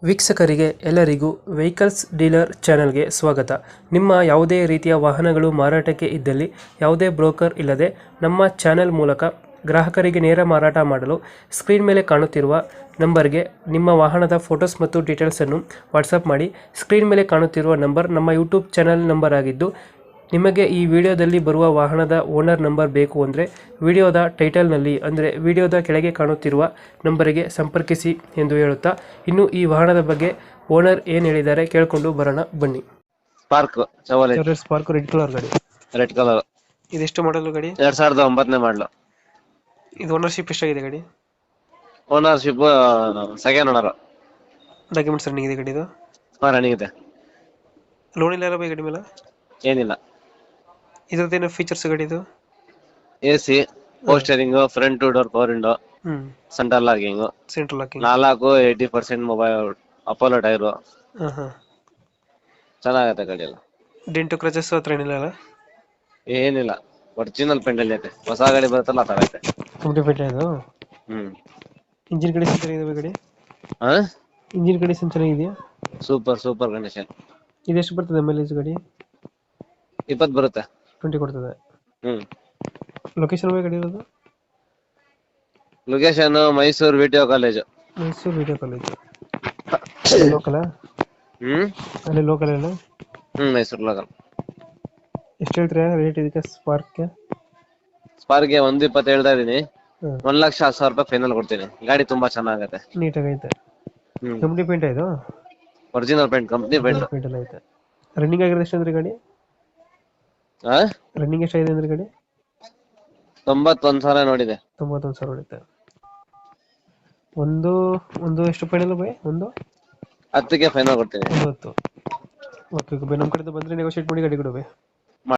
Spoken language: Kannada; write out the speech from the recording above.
ವೀಕ್ಷಕರಿಗೆ ಎಲ್ಲರಿಗೂ ವೆಹಿಕಲ್ಸ್ ಡೀಲರ್ ಚಾನೆಲ್ಗೆ ಸ್ವಾಗತ. ನಿಮ್ಮ ಯಾವುದೇ ರೀತಿಯ ವಾಹನಗಳು ಮಾರಾಟಕ್ಕೆ ಇದ್ದಲ್ಲಿ ಯಾವುದೇ ಬ್ರೋಕರ್ ಇಲ್ಲದೆ ನಮ್ಮ ಚಾನೆಲ್ ಮೂಲಕ ಗ್ರಾಹಕರಿಗೆ ನೇರ ಮಾರಾಟ ಮಾಡಲು ಸ್ಕ್ರೀನ್ ಮೇಲೆ ಕಾಣುತ್ತಿರುವ ನಂಬರ್ಗೆ ನಿಮ್ಮ ವಾಹನದ ಫೋಟೋಸ್ ಮತ್ತು ಡೀಟೇಲ್ಸನ್ನು ವಾಟ್ಸಪ್ ಮಾಡಿ. ಸ್ಕ್ರೀನ್ ಮೇಲೆ ಕಾಣುತ್ತಿರುವ ನಂಬರ್ ನಮ್ಮ ಯೂಟ್ಯೂಬ್ ಚಾನೆಲ್ ನಂಬರ್ ಆಗಿದ್ದು, ನಿಮಗೆ ಈ ವಿಡಿಯೋದಲ್ಲಿ ಬರುವ ವಾಹನದ ಓನರ್ ನಂಬರ್ ಬೇಕು ಅಂದರೆ ವಿಡಿಯೋದ ಟೈಟಲ್ನಲ್ಲಿ ಅಂದರೆ ವಿಡಿಯೋದ ಕೆಳಗೆ ಕಾಣುತ್ತಿರುವ ನಂಬರಿಗೆ ಸಂಪರ್ಕಿಸಿ ಎಂದು ಹೇಳುತ್ತಾ, ಇನ್ನು ಈ ವಾಹನದ ಬಗ್ಗೆ ಓನರ್ ಏನು ಹೇಳಿದ್ದಾರೆ ಕೇಳಿಕೊಂಡು ಬರೋಣ ಬನ್ನಿ. ಸ್ಪಾರ್ಕ್ ಚವಲೇಟ್ ಸ್ಪಾರ್ಕ್ ರೆಡ್ ಕಲರ್ ಗಾಡಿ. Red colour. ಇದೆಷ್ಟು ಮಾಡಲು ಗಾಡಿ? 2009 ಮಾಡಲು. ಇದು ಓನರ್ಶಿಪ್ ಎಷ್ಟಾಗಿದೆ ಗಾಡಿ? Ownership second owner. Documents running ಇದೆ ಗಾಡಿದು? ರನ್ನಿಂಗ್ ಇದೆ. ಲೋನ್ ಇಲ್ಲ ಬೈ ಗಾಡಿ ಮೇಲೆ? ಏನಿಲ್ಲ. ಇದ್ರದ್ದೇನು ಫೀಚರ್ಸ್ ಗಾಡಿದು? AC, ಪೋಸ್ಟರಿಂಗ್, front door power window, centre locking, central locking, 80% mobile, Apollo tyre. ಚೆನ್ನಾಗತ್ತೆ ಗಾಡಿ ಎಲ್ಲ. ಡೆಂಟು ಕ್ರಚಸ್ ಹತ್ರ ಏನಿಲ್ಲ ಅಲ್ಲ? ಏನಿಲ್ಲ, ಒರಿಜಿನಲ್ ಪೆಂಡಲ್ ಐತೆ. ಹೊಸ ಗಾಡಿ ಬರುತ್ತಲ್ಲ ಆ ತರ ಐತೆ. ಕಂಪ್ಲೀಟ್ ಫಿಟ್ ಇದು. ಇಂಜಿನ್ ಕಂಡೀಷನ್ ಚೆನ್ನಾಗಿದೆ ಗಾಡಿ? ಇಂಜಿನ್ ಕಂಡೀಷನ್ ಚೆನ್ನಾಗಿದೆಯಾ? Super condition. ಇದೆಷ್ಟು ಬರ್ತದೆ ಮೈಲೇಜ್ ಗಾಡಿ? 20 ಬರುತ್ತೆ. 20 ಕೊಡ್ತದೆ. ಲೊಕೇಶನ್ ಗಾಡಿ ಇರೋದು? Location Mysuru video college. Mysuru video college local? ಅಲ್ಲಿ ಲೋಕಲ್ ಅಲ್ಲ? ಮೈಸೂರು ಲೋಕಲ್. ಎಷ್ಟು ಹೇಳ್ತೀರಾ ರೇಟ್ ಇದಕ್ಕೆ ಸ್ಪಾರ್ಕ್ಗೆ? ಸ್ಪಾರ್ಕ್ಗೆ 120 ಹೇಳ್ತಾ ಇದೀನಿ. 1,10,000 ರೂಪಾಯಿ ಫೈನಲ್ ಕೊಡ್ತೀನಿ. ಗಾಡಿ ತುಂಬಾ ಚೆನ್ನಾಗತ್ತೆ, ನೀಟಾಗೈತೆ. ಕಂಪ್ನಿ ಪೇಂಟ್ ಇದು? Original paint, company paint. Paint ಎಲ್ಲ ಐತೆ. ರನ್ನಿಂಗ್ ಆಗಿರೋದು ಎಷ್ಟು ಅಂದ್ರೆ ಗಾಡಿ? ರನ್ನಿಂಗ್ ಎಷ್ಟಾಗಿದೆ ಅಂದ್ರೆ ಗಾಡಿ? 91,000 ನೋಡಿದೆ. 91,000 ಹೊಡಿತೆ. ಒಂದು ಎಷ್ಟು ಫೈನಲ್ ಬೈ? 10ಕ್ಕೆ ಫೈನಲ್ ಕೊಡ್ತೀನಿ. 10. ಓಕೆ, ನಮ್ಮ ಕಡೆಯಿಂದ ಬಂದ್ರೆ ನೆಗೋಶಿಯೇಟ್ ಮಾಡಿ ಗಾಡಿ ಕೊಡು ಬೈ.